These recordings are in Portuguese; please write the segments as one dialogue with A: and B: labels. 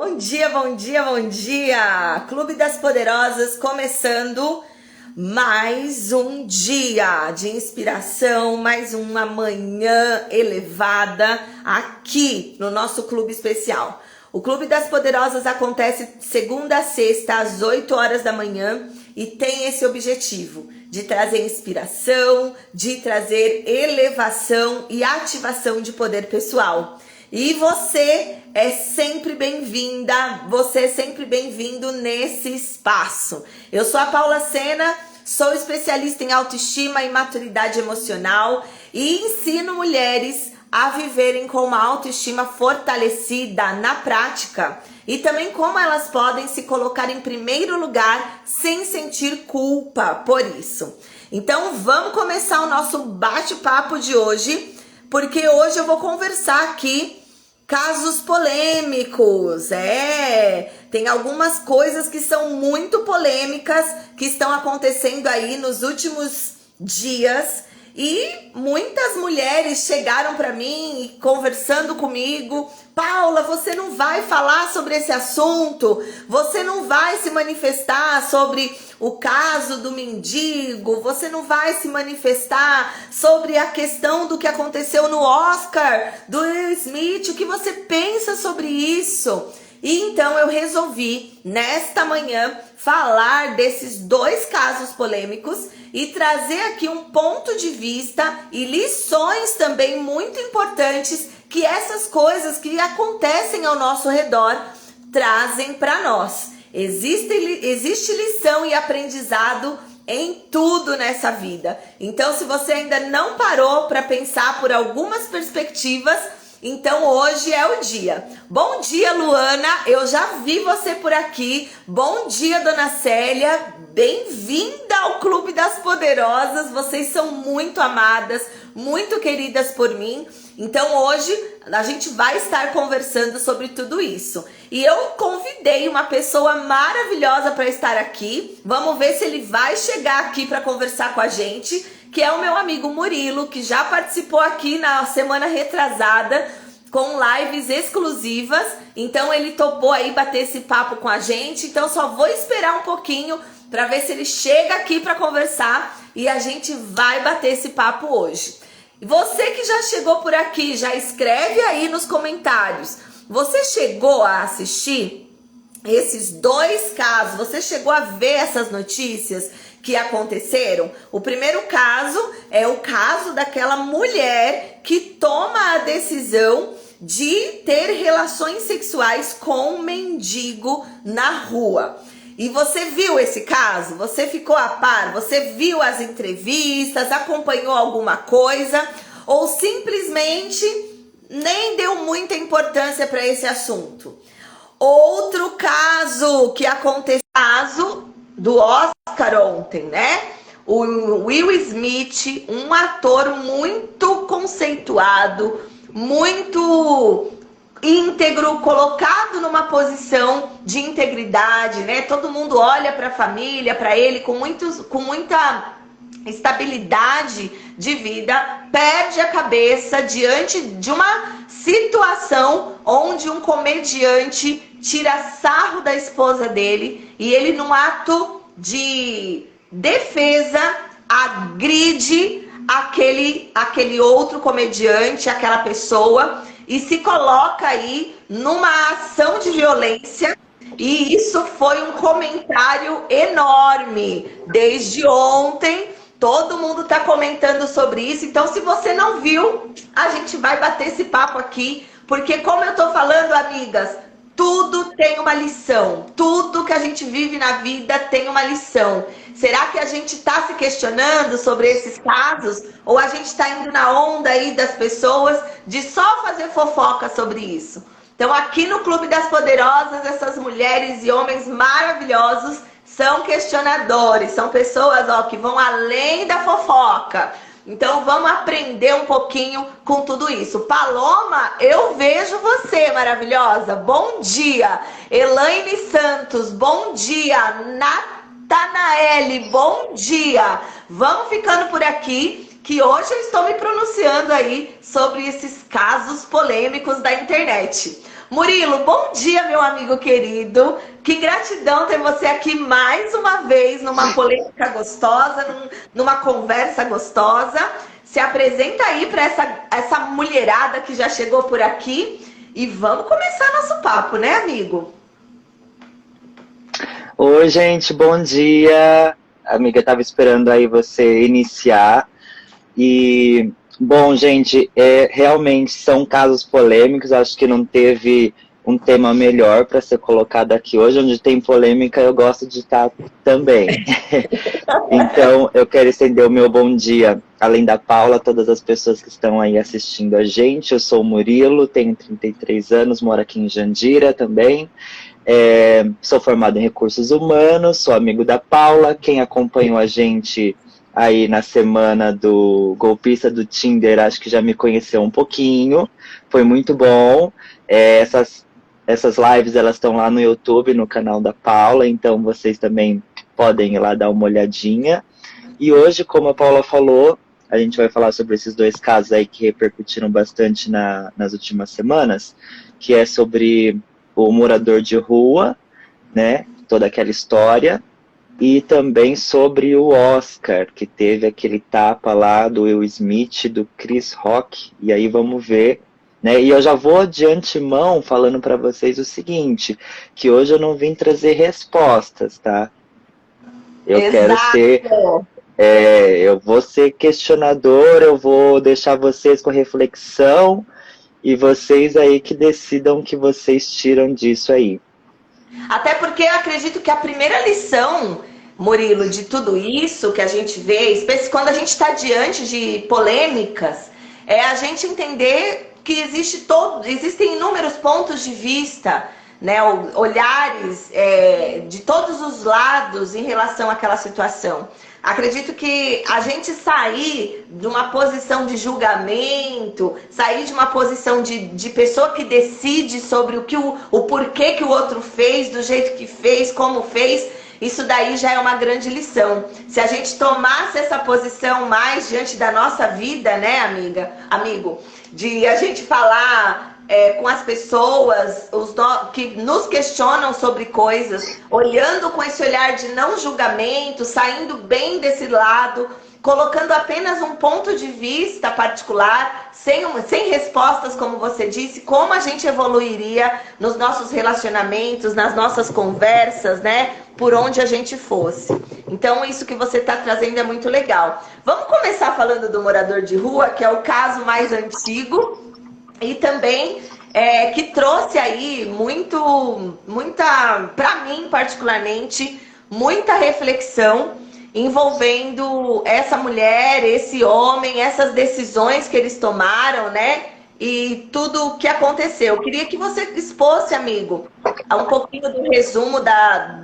A: Bom dia, bom dia, bom dia! Clube das Poderosas começando mais um dia de inspiração, mais uma manhã elevada aqui no nosso clube especial. O Clube das Poderosas acontece segunda a sexta às 8 horas da manhã e tem esse objetivo de trazer inspiração, de trazer elevação e ativação de poder pessoal. E você é sempre bem-vinda, você é sempre bem-vindo nesse espaço. Eu sou a Paula Sena, sou especialista em autoestima e maturidade emocional e ensino mulheres a viverem com uma autoestima fortalecida na prática e também como elas podem se colocar em primeiro lugar sem sentir culpa por isso. Então vamos começar o nosso bate-papo de hoje, porque hoje eu vou conversar aqui casos polêmicos, tem algumas coisas que são muito polêmicas que estão acontecendo aí nos últimos dias e muitas mulheres chegaram para mim e conversando comigo: Paula, você não vai falar sobre esse assunto? Você não vai se manifestar sobre o caso do mendigo? Você não vai se manifestar sobre a questão do que aconteceu no Oscar do Will Smith? O que você pensa sobre isso? E então eu resolvi, nesta manhã, falar desses dois casos polêmicos e trazer aqui um ponto de vista e lições também muito importantes que essas coisas que acontecem ao nosso redor trazem para nós. Existe lição e aprendizado em tudo nessa vida. Então, se você ainda não parou para pensar por algumas perspectivas, então hoje é o dia. Bom dia, Luana, eu já vi você por aqui. Bom dia, Dona Célia, bem-vinda ao Clube das Poderosas. Vocês são muito amadas, muito queridas por mim. Então hoje a gente vai estar conversando sobre tudo isso. E eu convidei uma pessoa maravilhosa para estar aqui. Vamos ver se ele vai chegar aqui para conversar com a gente, que é o meu amigo Murilo, que já participou aqui na semana retrasada com lives exclusivas. Então ele topou aí bater esse papo com a gente. Então só vou esperar um pouquinho para ver se ele chega aqui para conversar e a gente vai bater esse papo hoje. E você que já chegou por aqui, já escreve aí nos comentários. Você chegou a assistir esses dois casos? Você chegou a ver essas notícias que aconteceram? O primeiro caso é o caso daquela mulher que toma a decisão de ter relações sexuais com um mendigo na rua. E você viu esse caso? Você ficou a par? Você viu as entrevistas? Acompanhou alguma coisa? Ou simplesmente nem deu muita importância para esse assunto? Outro caso que aconteceu, caso do Oscar ontem, né? O Will Smith, um ator muito conceituado, muito íntegro, colocado numa posição de integridade, né? Todo mundo olha para a família, para ele com muita estabilidade de vida, perde a cabeça diante de uma situação onde um comediante tira sarro da esposa dele e ele, num ato de defesa, agride aquele outro comediante, aquela pessoa, e se coloca aí numa ação de violência. E isso foi um comentário enorme desde ontem. Todo mundo tá comentando sobre isso. Então, se você não viu, a gente vai bater esse papo aqui, porque, como eu tô falando, amigas, tudo tem uma lição. Tudo que a gente vive na vida tem uma lição. Será que a gente está se questionando sobre esses casos? Ou a gente está indo na onda aí das pessoas de só fazer fofoca sobre isso? Então, aqui no Clube das Poderosas, essas mulheres e homens maravilhosos são questionadores. São pessoas, que vão além da fofoca. Então, vamos aprender um pouquinho com tudo isso. Paloma, eu vejo você, maravilhosa. Bom dia. Elaine Santos, bom dia. Natanaele, bom dia. Vamos ficando por aqui, que hoje eu estou me pronunciando aí sobre esses casos polêmicos da internet. Murilo, bom dia, meu amigo querido. Que gratidão ter você aqui mais uma vez numa polêmica gostosa, numa conversa gostosa. Se apresenta aí para essa mulherada que já chegou por aqui e vamos começar nosso papo, né, amigo?
B: Oi, gente, bom dia. Amiga, estava esperando aí você iniciar. E, bom, gente, realmente são casos polêmicos. Acho que não teve um tema melhor para ser colocado aqui hoje. Onde tem polêmica, eu gosto de estar também. Então, eu quero estender o meu bom dia, além da Paula, a todas as pessoas que estão aí assistindo a gente. Eu sou o Murilo, tenho 33 anos, moro aqui em Jandira também. Sou formado em recursos humanos, sou amigo da Paula. Quem acompanhou a gente aí na semana do golpista do Tinder, acho que já me conheceu um pouquinho, foi muito bom. Essas lives, elas estão lá no YouTube, no canal da Paula, então vocês também podem ir lá dar uma olhadinha. E hoje, como a Paula falou, a gente vai falar sobre esses dois casos aí que repercutiram bastante nas últimas semanas, que é sobre o morador de rua, né, toda aquela história, e também sobre o Oscar, que teve aquele tapa lá do Will Smith, do Chris Rock, e aí vamos ver, né, e eu já vou de antemão falando para vocês o seguinte, que hoje eu não vim trazer respostas, tá? Eu quero ser, eu vou ser questionador, eu vou deixar vocês com reflexão, e vocês aí que decidam o que vocês tiram disso aí.
A: Até porque eu acredito que a primeira lição, Murilo, de tudo isso que a gente vê, quando a gente está diante de polêmicas, é a gente entender que existem inúmeros pontos de vista, né, olhares de todos os lados em relação àquela situação. Acredito que a gente sair de uma posição de julgamento, sair de uma posição de pessoa que decide sobre o porquê que o outro fez, do jeito que fez, como fez, isso daí já é uma grande lição. Se a gente tomasse essa posição mais diante da nossa vida, né, amigo, de a gente falar com as pessoas que nos questionam sobre coisas, olhando com esse olhar de não julgamento, saindo bem desse lado, colocando apenas um ponto de vista particular, sem respostas, como você disse, como a gente evoluiria nos nossos relacionamentos, nas nossas conversas, né? Por onde a gente fosse. Então, isso que você está trazendo é muito legal. Vamos começar falando do morador de rua, que é o caso mais antigo, e também que trouxe aí para mim particularmente, muita reflexão envolvendo essa mulher, esse homem, essas decisões que eles tomaram, né? E tudo o que aconteceu. Eu queria que você expôsse, amigo, um pouquinho do resumo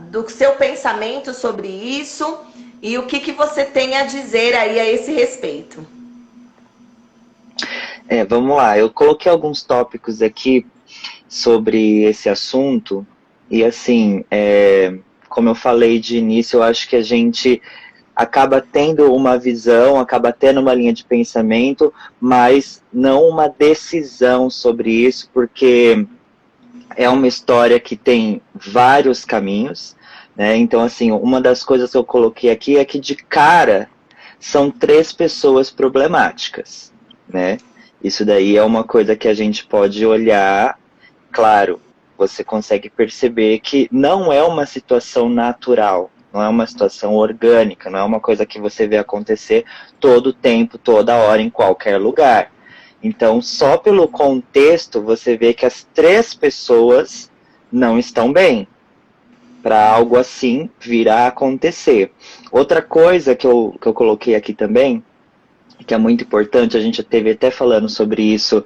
A: do seu pensamento sobre isso e o que você tem a dizer aí a esse respeito.
B: Vamos lá, eu coloquei alguns tópicos aqui sobre esse assunto e assim, como eu falei de início, eu acho que a gente acaba tendo uma visão, acaba tendo uma linha de pensamento, mas não uma decisão sobre isso, porque é uma história que tem vários caminhos, né? Então assim, uma das coisas que eu coloquei aqui é que de cara são 3 pessoas problemáticas, né? Isso daí é uma coisa que a gente pode olhar, claro, você consegue perceber que não é uma situação natural, não é uma situação orgânica, não é uma coisa que você vê acontecer todo o tempo, toda hora, em qualquer lugar. Então, só pelo contexto, você vê que as 3 pessoas não estão bem para algo assim vir a acontecer. Outra coisa que eu coloquei aqui também, que é muito importante, a gente teve até falando sobre isso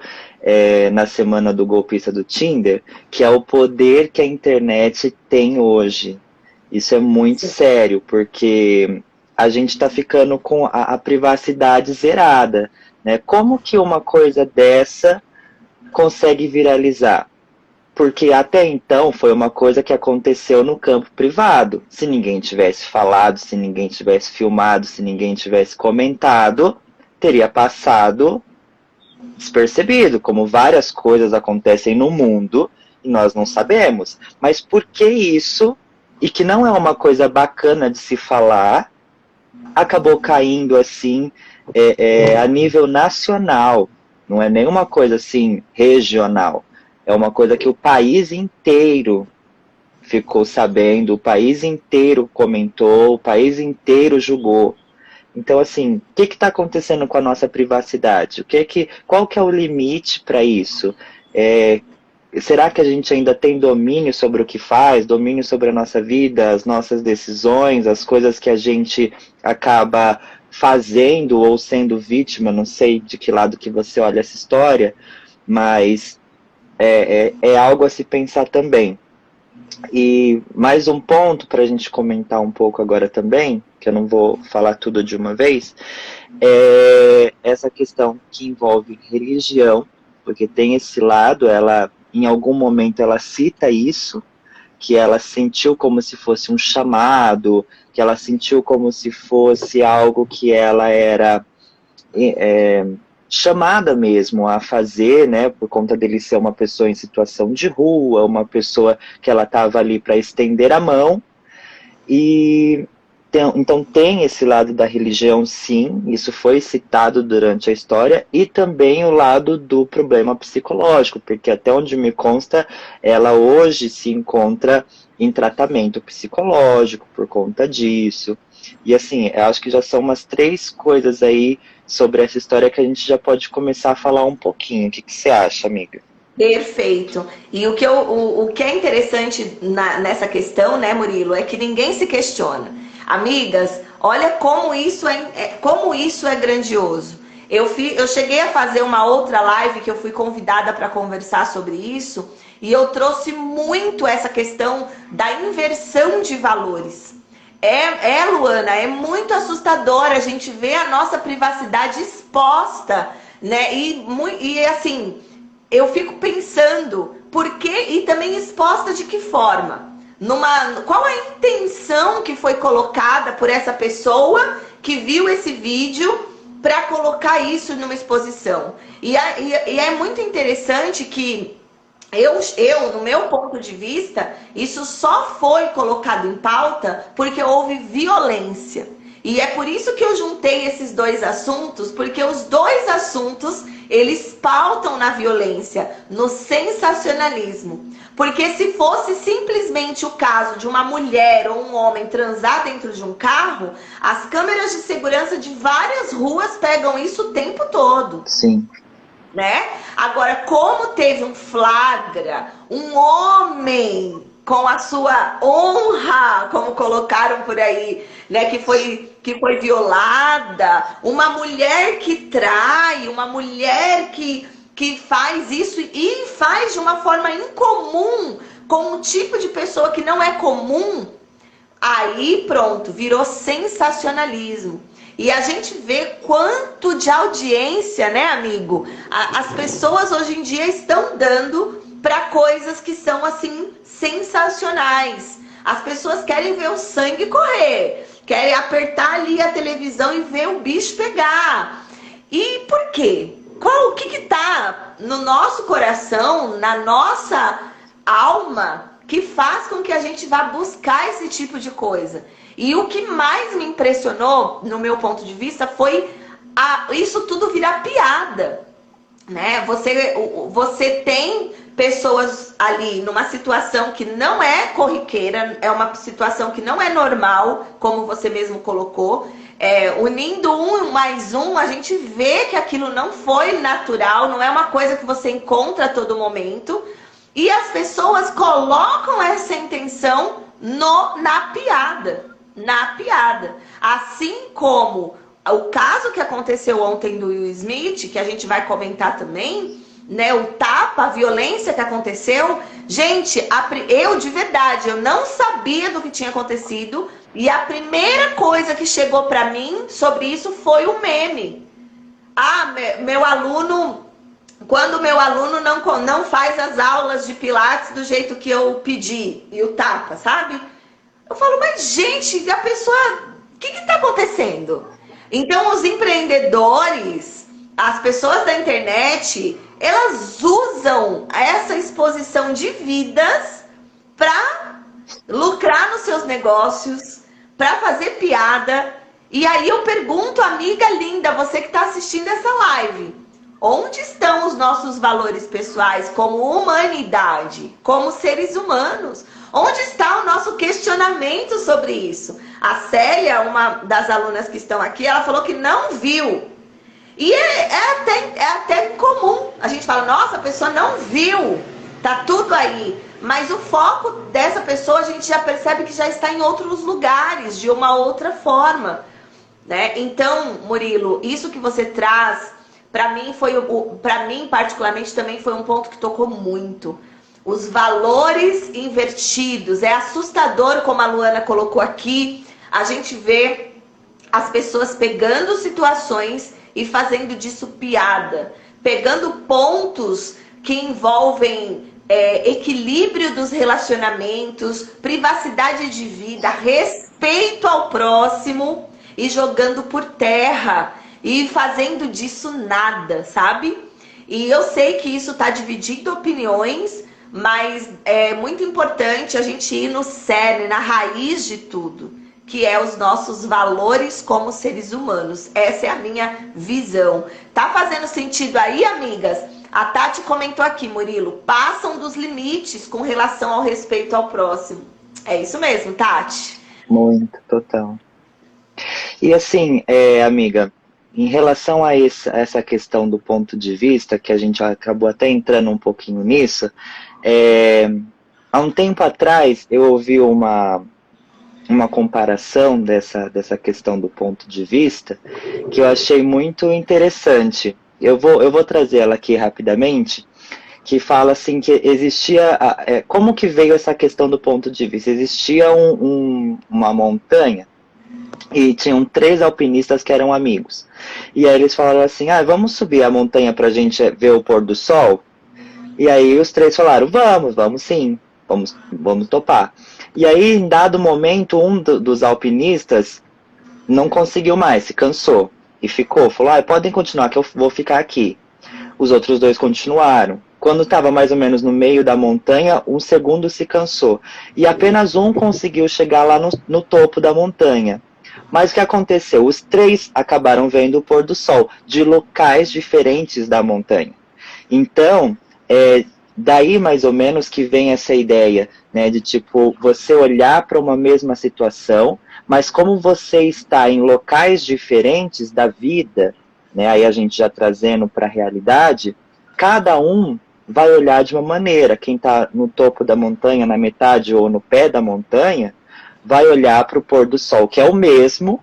B: na semana do golpista do Tinder, que é o poder que a internet tem hoje. Isso é muito sério, porque a gente está ficando com a privacidade zerada, né? Como que uma coisa dessa consegue viralizar? Porque até então foi uma coisa que aconteceu no campo privado. Se ninguém tivesse falado, se ninguém tivesse filmado, se ninguém tivesse comentado, teria passado despercebido, como várias coisas acontecem no mundo e nós não sabemos. Mas por que isso, e que não é uma coisa bacana de se falar, acabou caindo assim a nível nacional? Não é nenhuma coisa assim regional. É uma coisa que o país inteiro ficou sabendo, o país inteiro comentou, o país inteiro julgou. Então, assim, o que está acontecendo com a nossa privacidade? Qual que é o limite para isso? Será que a gente ainda tem domínio sobre o que faz, domínio sobre a nossa vida, as nossas decisões, as coisas que a gente acaba fazendo ou sendo vítima? Não sei de que lado que você olha essa história, mas é algo a se pensar também. E mais um ponto para a gente comentar um pouco agora também, que eu não vou falar tudo de uma vez, é essa questão que envolve religião, porque tem esse lado, ela em algum momento ela cita isso, que ela sentiu como se fosse um chamado, que ela sentiu como se fosse algo que ela era chamada mesmo a fazer, né, por conta dele ser uma pessoa em situação de rua, uma pessoa que ela estava ali para estender a mão. E então tem esse lado da religião, sim, isso foi citado durante a história, e também o lado do problema psicológico, porque até onde me consta, ela hoje se encontra em tratamento psicológico por conta disso. E assim, eu acho que já são umas 3 coisas aí sobre essa história que a gente já pode começar a falar um pouquinho. O que você acha, amiga?
A: Perfeito. E o que é interessante nessa questão, né, Murilo, é que ninguém se questiona. Amigas, olha como isso é grandioso. Eu cheguei a fazer uma outra live que eu fui convidada para conversar sobre isso, e eu trouxe muito essa questão da inversão de valores. Luana, é muito assustador a gente ver a nossa privacidade exposta, né? E assim, eu fico pensando, por quê? E também exposta de que forma? Qual a intenção que foi colocada por essa pessoa que viu esse vídeo para colocar isso numa exposição? E é muito interessante que no meu ponto de vista, isso só foi colocado em pauta porque houve violência. E é por isso que eu juntei esses 2 assuntos, porque os 2 assuntos, eles pautam na violência, no sensacionalismo. Porque se fosse simplesmente o caso de uma mulher ou um homem transar dentro de um carro, as câmeras de segurança de várias ruas pegam isso o tempo todo.
B: Sim.
A: Né? Agora, como teve um flagra, um homem com a sua honra, como colocaram por aí, né, que foi violada, uma mulher que trai, uma mulher que faz isso e faz de uma forma incomum, com um tipo de pessoa que não é comum, aí pronto, virou sensacionalismo. E a gente vê quanto de audiência, né, amigo? As pessoas hoje em dia estão dando para coisas que são, assim, sensacionais. As pessoas querem ver o sangue correr, querem apertar ali a televisão e ver o bicho pegar. E por quê? O que tá no nosso coração, na nossa alma, que faz com que a gente vá buscar esse tipo de coisa? E o que mais me impressionou, no meu ponto de vista, foi isso tudo virar piada, né? Você tem pessoas ali numa situação que não é corriqueira, é uma situação que não é normal, como você mesmo colocou. Unindo 1 mais 1, a gente vê que aquilo não foi natural, não é uma coisa que você encontra a todo momento. E as pessoas colocam essa intenção na piada. Na piada. Assim como o caso que aconteceu ontem do Will Smith, que a gente vai comentar também, né? O tapa, a violência que aconteceu. Gente, eu de verdade, eu não sabia do que tinha acontecido. E a primeira coisa que chegou pra mim sobre isso foi o meme. Meu aluno... Quando meu aluno não faz as aulas de Pilates do jeito que eu pedi. E o tapa, sabe? Eu falo, mas gente, a pessoa... O que está acontecendo? Então, os empreendedores, as pessoas da internet, elas usam essa exposição de vidas para lucrar nos seus negócios, para fazer piada. E aí eu pergunto, amiga linda, você que está assistindo essa live, onde estão os nossos valores pessoais como humanidade, como seres humanos? Onde está o nosso questionamento sobre isso? A Célia, uma das alunas que estão aqui, ela falou que não viu. E é até incomum. A gente fala, nossa, a pessoa não viu. Tá tudo aí. Mas o foco dessa pessoa, a gente já percebe que já está em outros lugares, de uma outra forma, né? Então, Murilo, isso que você traz, para mim particularmente também foi um ponto que tocou muito. Os valores invertidos. É assustador, como a Luana colocou aqui, a gente vê as pessoas pegando situações e fazendo disso piada, pegando pontos que envolvem equilíbrio dos relacionamentos, privacidade de vida, respeito ao próximo, e jogando por terra e fazendo disso nada, sabe? E eu sei que isso está dividindo opiniões, mas é muito importante a gente ir no cerne, na raiz de tudo, que é os nossos valores como seres humanos. Essa é a minha visão. Tá fazendo sentido aí, amigas? A Tati comentou aqui, Murilo, passam dos limites com relação ao respeito ao próximo. É isso mesmo, Tati?
B: Muito, total. E assim, amiga, em relação a essa questão do ponto de vista, que a gente acabou até entrando um pouquinho nisso, há um tempo atrás eu ouvi uma comparação dessa questão do ponto de vista que eu achei muito interessante. Eu vou trazer ela aqui rapidamente, que fala assim que existia... como que veio essa questão do ponto de vista? Existia uma montanha e tinham 3 alpinistas que eram amigos. E aí eles falaram assim, vamos subir a montanha pra gente ver o pôr do sol? E aí os 3 falaram, vamos sim, vamos topar. E aí, em dado momento, um dos alpinistas não conseguiu mais, se cansou. E falou, podem continuar que eu vou ficar aqui. Os outros 2 continuaram. Quando estava mais ou menos no meio da montanha, um segundo se cansou. E apenas um conseguiu chegar lá no topo da montanha. Mas o que aconteceu? Os 3 acabaram vendo o pôr do sol, de locais diferentes da montanha. Então, daí mais ou menos que vem essa ideia, né, de tipo, você olhar para uma mesma situação, mas como você está em locais diferentes da vida, né, aí a gente já trazendo para a realidade, cada um vai olhar de uma maneira. Quem está no topo da montanha, na metade ou no pé da montanha, vai olhar para o pôr do sol, que é o mesmo,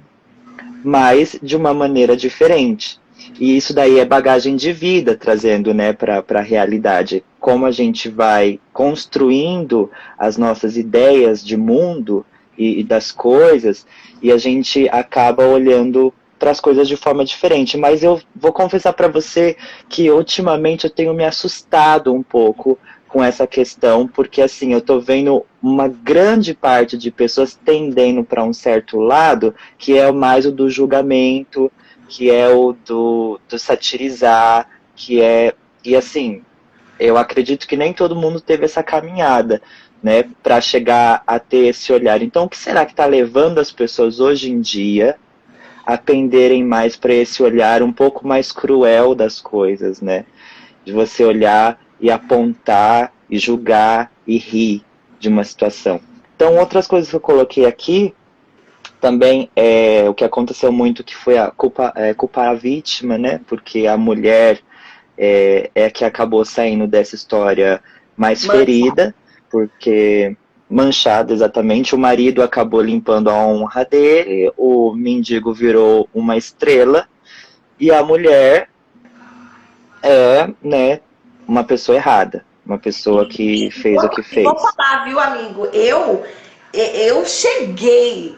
B: mas de uma maneira diferente. E isso daí é bagagem de vida, trazendo, né, para a realidade. Como a gente vai construindo as nossas ideias de mundo e das coisas, e a gente acaba olhando para as coisas de forma diferente. Mas eu vou confessar para você que ultimamente eu tenho me assustado um pouco com essa questão, porque assim, eu tô vendo uma grande parte de pessoas tendendo para um certo lado, que é mais o do julgamento, que é o do satirizar, e assim, eu acredito que nem todo mundo teve essa caminhada, né, para chegar a ter esse olhar. Então, o que será que está levando as pessoas hoje em dia a penderem mais para esse olhar um pouco mais cruel das coisas, né? De você olhar e apontar, e julgar, e rir de uma situação. Então, outras coisas que eu coloquei aqui, também o que aconteceu muito, que foi a culpar a vítima, né? Porque a mulher é que acabou saindo dessa história mais ferida, porque manchada, exatamente. O marido acabou limpando a honra dele, o mendigo virou uma estrela, e a mulher né, uma pessoa errada, uma pessoa que fez o que fez.
A: Vou falar, viu, amigo? Eu cheguei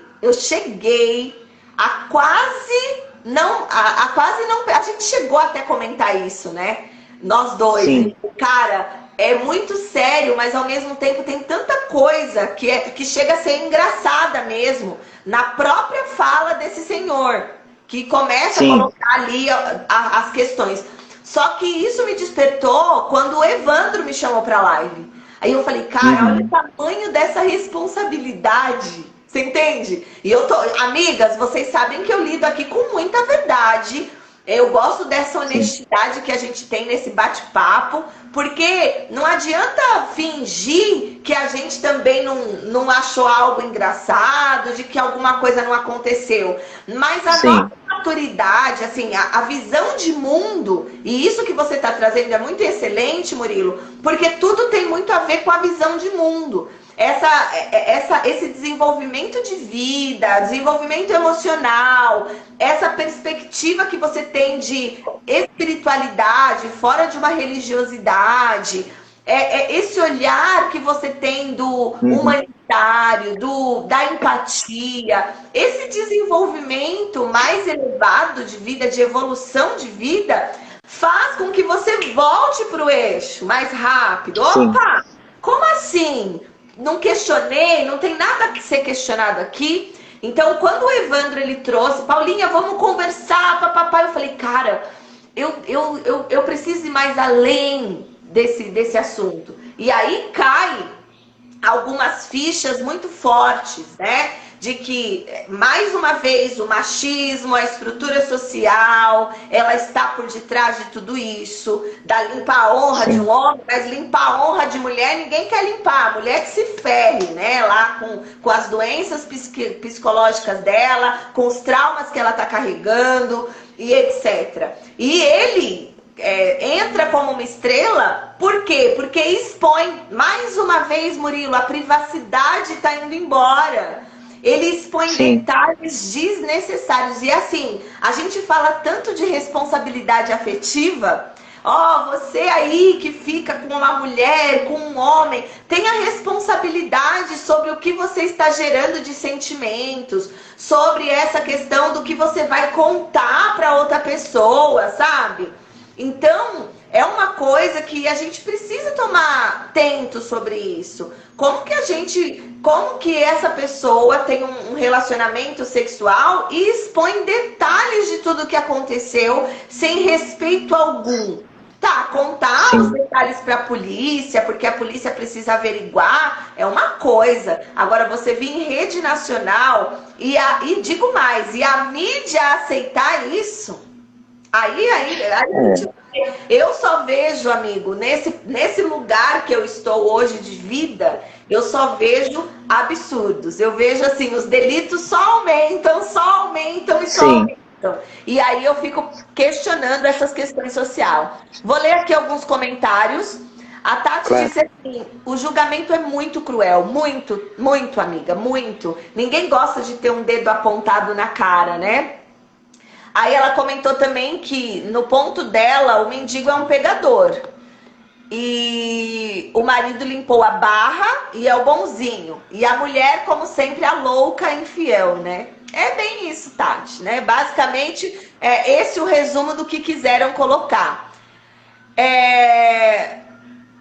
A: a quase não, a gente chegou até a comentar isso, né? Nós dois.
B: Sim.
A: O cara é muito sério, mas ao mesmo tempo tem tanta coisa que chega a ser engraçada mesmo na própria fala desse senhor, que começa Sim. a colocar ali as questões. Só que isso me despertou quando o Evandro me chamou pra live. Aí eu falei, cara, olha o tamanho dessa responsabilidade. Você entende? E eu tô, amigas, vocês sabem que eu lido aqui com muita verdade. Eu gosto dessa honestidade que a gente tem nesse bate-papo, porque não adianta fingir que a gente também não achou algo engraçado, de que alguma coisa não aconteceu. Mas a nossa maturidade, assim, a visão de mundo, e isso que você está trazendo é muito excelente, Murilo, porque tudo tem muito a ver com a visão de mundo. Esse desenvolvimento de vida, desenvolvimento emocional, essa perspectiva que você tem de espiritualidade, fora de uma religiosidade, esse olhar que você tem do humanitário, da empatia, esse desenvolvimento mais elevado de vida, de evolução de vida, faz com que você volte para o eixo mais rápido. Opa, como assim? Não questionei, não tem nada que ser questionado aqui. Então, quando o Evandro ele trouxe, Paulinha, vamos conversar, papapá, eu falei, cara, eu preciso ir mais além desse assunto. E aí cai algumas fichas muito fortes, né? De que, mais uma vez, o machismo, a estrutura social, ela está por detrás de tudo isso, da limpar a honra de um homem, mas limpar a honra de mulher, ninguém quer limpar, a mulher que se ferre, né, lá com as doenças psicológicas dela, com os traumas que ela está carregando, e etc. E ele entra como uma estrela, por quê? Porque expõe, mais uma vez, Murilo, a privacidade está indo embora. Ele expõe detalhes desnecessários. E assim, a gente fala tanto de responsabilidade afetiva. Você aí que fica com uma mulher, com um homem, tenha responsabilidade sobre o que você está gerando de sentimentos, sobre essa questão do que você vai contar para outra pessoa, sabe? Então, é uma coisa que a gente precisa tomar atento sobre isso. Como que essa pessoa tem um relacionamento sexual e expõe detalhes de tudo que aconteceu sem respeito algum. Tá, contar os detalhes para a polícia, porque a polícia precisa averiguar, é uma coisa. Agora, você vir em rede nacional e digo mais, e a mídia aceitar isso, aí eu só vejo, amigo, nesse lugar que eu estou hoje de vida, eu só vejo absurdos. Eu vejo assim, os delitos só aumentam e só aumentam. E aí eu fico questionando essas questões sociais. Vou ler aqui alguns comentários. A Tati disse assim, o julgamento é muito cruel, muito, muito, amiga, muito. Ninguém gosta de ter um dedo apontado na cara, né? Aí ela comentou também que, no ponto dela, o mendigo é um pegador. E o marido limpou a barra e é o bonzinho. E a mulher, como sempre, a louca infiel, né? É bem isso, Tati, né? Basicamente, é esse o resumo do que quiseram colocar.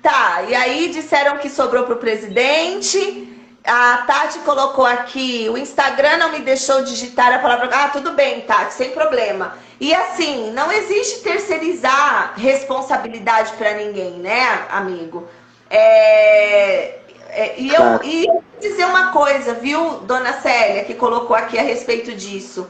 A: Tá, e aí disseram que sobrou pro presidente. A Tati colocou aqui, o Instagram não me deixou digitar a palavra... Ah, tudo bem, Tati, sem problema. E assim, não existe terceirizar responsabilidade para ninguém, né, amigo? E eu vou dizer uma coisa, viu, dona Célia, que colocou aqui a respeito disso.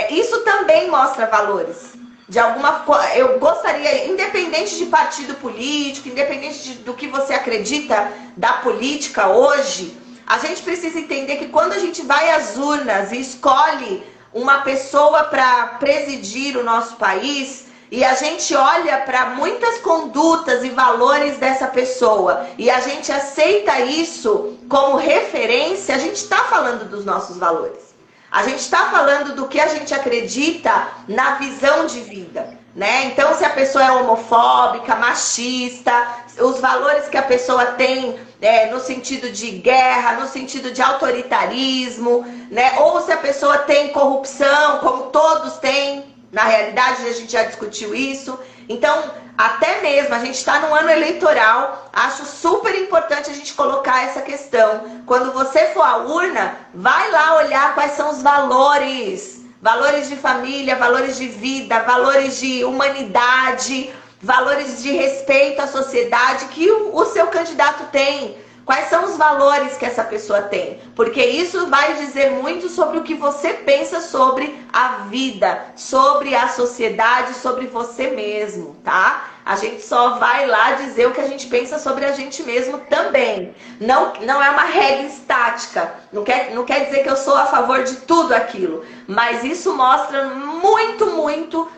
A: Isso também mostra valores. De alguma forma, eu gostaria, independente de partido político, independente do que você acredita da política hoje... A gente precisa entender que quando a gente vai às urnas e escolhe uma pessoa para presidir o nosso país, e a gente olha para muitas condutas e valores dessa pessoa, e a gente aceita isso como referência, a gente está falando dos nossos valores. A gente está falando do que a gente acredita na visão de vida, né? Então, se a pessoa é homofóbica, machista, os valores que a pessoa tem no sentido de guerra, no sentido de autoritarismo, né? Ou se a pessoa tem corrupção, como todos têm, na realidade a gente já discutiu isso. Então, até mesmo, a gente está num ano eleitoral, acho super importante a gente colocar essa questão. Quando você for à urna, vai lá olhar quais são os valores. Valores de família, valores de vida, valores de humanidade, valores de respeito à sociedade que o seu candidato tem. Quais são os valores que essa pessoa tem? Porque isso vai dizer muito sobre o que você pensa sobre a vida, sobre a sociedade, sobre você mesmo, tá? A gente só vai lá dizer o que a gente pensa sobre a gente mesmo também. Não é uma regra estática. Não quer dizer que eu sou a favor de tudo aquilo. Mas isso mostra muito, muito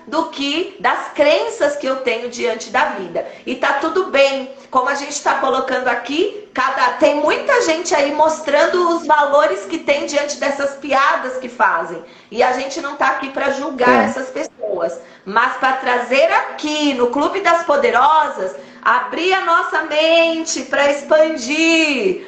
A: das crenças que eu tenho diante da vida. E tá tudo bem. Como a gente está colocando aqui, tem muita gente aí mostrando os valores que tem diante dessas piadas que fazem. E a gente não tá aqui para julgar essas pessoas, mas para trazer aqui no Clube das Poderosas, abrir a nossa mente para expandir,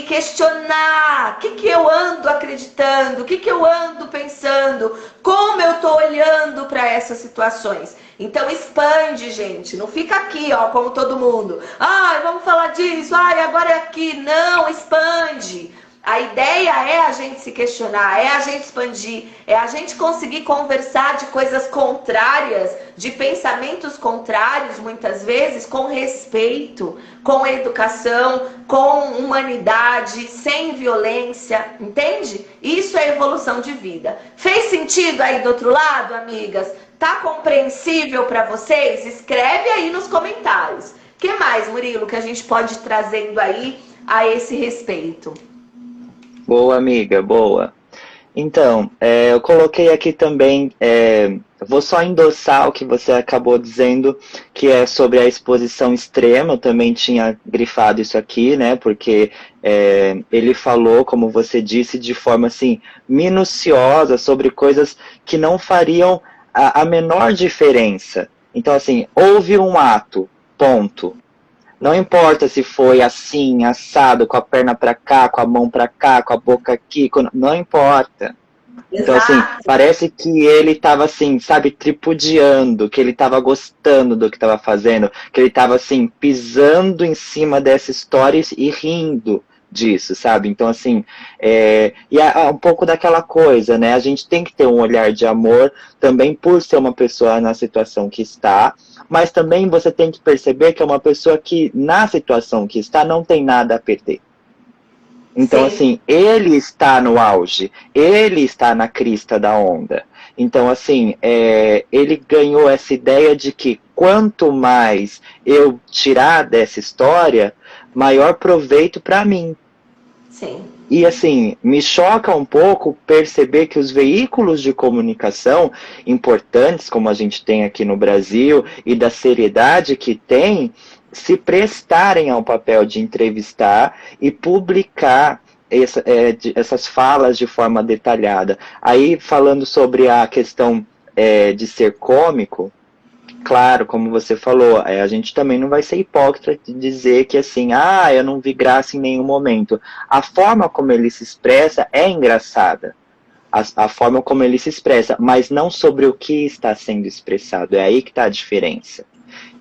A: questionar o que eu ando acreditando, o que eu ando pensando, como eu tô olhando para essas situações. Então expande, gente, não fica aqui, ó, como todo mundo. Ai, vamos falar disso, ai, agora é aqui. Não, expande. A ideia é a gente se questionar, é a gente expandir, é a gente conseguir conversar de coisas contrárias, de pensamentos contrários, muitas vezes, com respeito, com educação, com humanidade, sem violência, entende? Isso é evolução de vida. Fez sentido aí do outro lado, amigas? Tá compreensível para vocês? Escreve aí nos comentários. O que mais, Murilo, que a gente pode ir trazendo aí a esse respeito?
B: Boa, amiga, boa. Então, eu coloquei aqui também, vou só endossar o que você acabou dizendo, que é sobre a exposição extrema. Eu também tinha grifado isso aqui, né, porque ele falou, como você disse, de forma assim, minuciosa, sobre coisas que não fariam a menor diferença. Então, assim, houve um ato, ponto. Não importa se foi assim, assado, com a perna pra cá, com a mão pra cá, com a boca aqui, não importa. Então, assim, parece que ele tava assim, sabe, tripudiando, que ele tava gostando do que tava fazendo, que ele tava assim, pisando em cima dessa história e rindo disso, sabe? Então, assim, e é um pouco daquela coisa, né? A gente tem que ter um olhar de amor também por ser uma pessoa na situação que está, mas também você tem que perceber que é uma pessoa que, na situação que está, não tem nada a perder. Então, assim, ele está no auge, ele está na crista da onda. Então, assim, ele ganhou essa ideia de que quanto mais eu tirar dessa história, maior proveito para mim.
A: Sim.
B: E, assim, me choca um pouco perceber que os veículos de comunicação importantes, como a gente tem aqui no Brasil, e da seriedade que tem, se prestarem ao papel de entrevistar e publicar essas falas de forma detalhada. Aí, falando sobre a questão de ser cômico, claro, como você falou, a gente também não vai ser hipócrita de dizer que assim, eu não vi graça em nenhum momento. A forma como ele se expressa é engraçada. A forma como ele se expressa, mas não sobre o que está sendo expressado. É aí que está a diferença.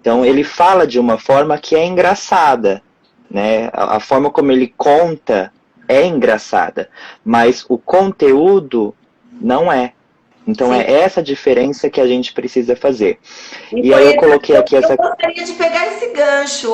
B: Então, ele fala de uma forma que é engraçada, né? A forma como ele conta é engraçada, mas o conteúdo não é. Então, é essa diferença que a gente precisa fazer. E aí eu coloquei aqui essa...
A: Eu gostaria de pegar esse gancho,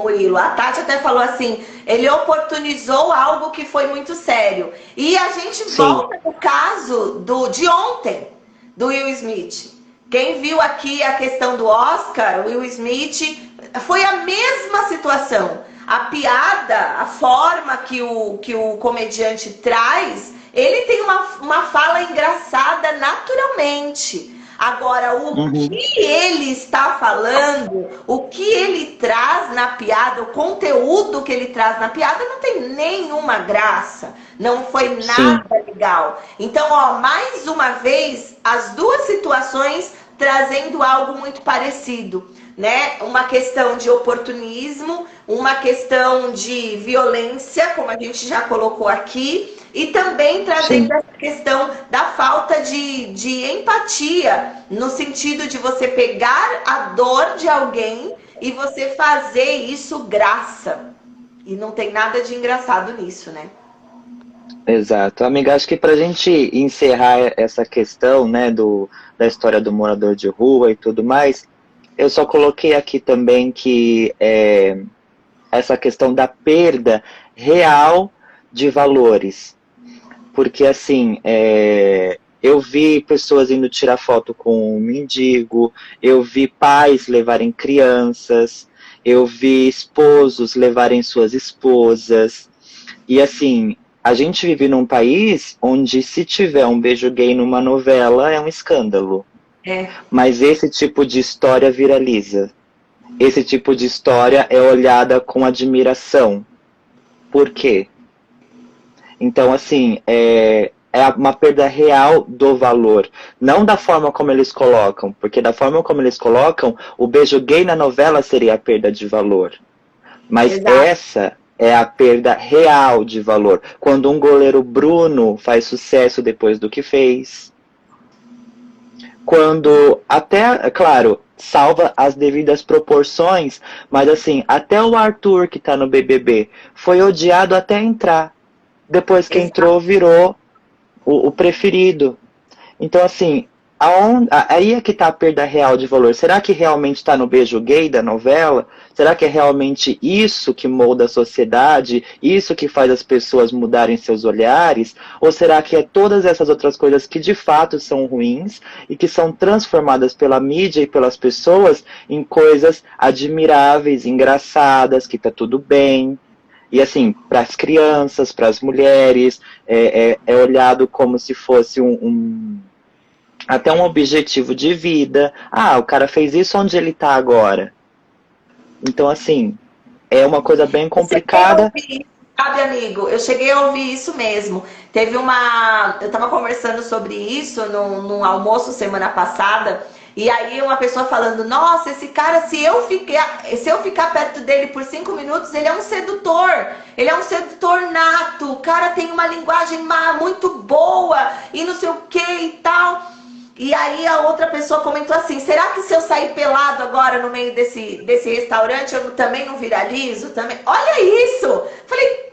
A: Murilo. A Tati até falou assim, ele oportunizou algo que foi muito sério. E a gente volta no caso de ontem, do Will Smith. Quem viu aqui a questão do Oscar, Will Smith, foi a mesma situação. A piada, a forma que o comediante traz, ele tem uma fala engraçada naturalmente. Agora, que ele está falando, o que ele traz na piada, o conteúdo que ele traz na piada não tem nenhuma graça. Não foi nada legal. Então, mais uma vez, as duas situações trazendo algo muito parecido, né? Uma questão de oportunismo, uma questão de violência, como a gente já colocou aqui, e também trazendo essa questão da falta de empatia, no sentido de você pegar a dor de alguém e você fazer isso graça. E não tem nada de engraçado nisso, né?
B: Exato. Amiga, acho que pra gente encerrar essa questão, né, da história do morador de rua e tudo mais, Eu só coloquei aqui também que essa questão da perda real de valores. Porque, assim, eu vi pessoas indo tirar foto com um mendigo, eu vi pais levarem crianças, eu vi esposos levarem suas esposas. E, assim, a gente vive num país onde, se tiver um beijo gay numa novela, é um escândalo. Mas esse tipo de história viraliza. Esse tipo de história é olhada com admiração. Por quê? Então, assim, é uma perda real do valor. Não da forma como eles colocam, porque da forma como eles colocam, o beijo gay na novela seria a perda de valor. Mas
A: Exato.
B: essa é a perda real de valor. Quando um goleiro Bruno faz sucesso depois do que fez. Quando até, claro, salva as devidas proporções, mas assim, até o Arthur que tá no BBB foi odiado até entrar. Depois que entrou, virou o preferido. Então, assim, aí é que tá a perda real de valor. Será que realmente está no beijo gay da novela? Será que é realmente isso que molda a sociedade? Isso que faz as pessoas mudarem seus olhares? Ou será que é todas essas outras coisas que de fato são ruins e que são transformadas pela mídia e pelas pessoas em coisas admiráveis, engraçadas, que tá tudo bem? E assim, para as crianças, para as mulheres, é olhado como se fosse até um objetivo de vida. Ah, o cara fez isso, onde ele está agora? Então, assim, é uma coisa bem complicada.
A: Sabe, amigo, eu cheguei a ouvir isso mesmo. Eu estava conversando sobre isso num almoço semana passada. E aí uma pessoa falando, nossa, esse cara, se eu ficar perto dele por 5 minutos, ele é um sedutor. Ele é um sedutor nato. O cara tem uma linguagem muito boa e não sei o que e tal. E aí a outra pessoa comentou assim, será que se eu sair pelado agora no meio desse restaurante, eu também não viralizo? Também? Olha isso! Falei,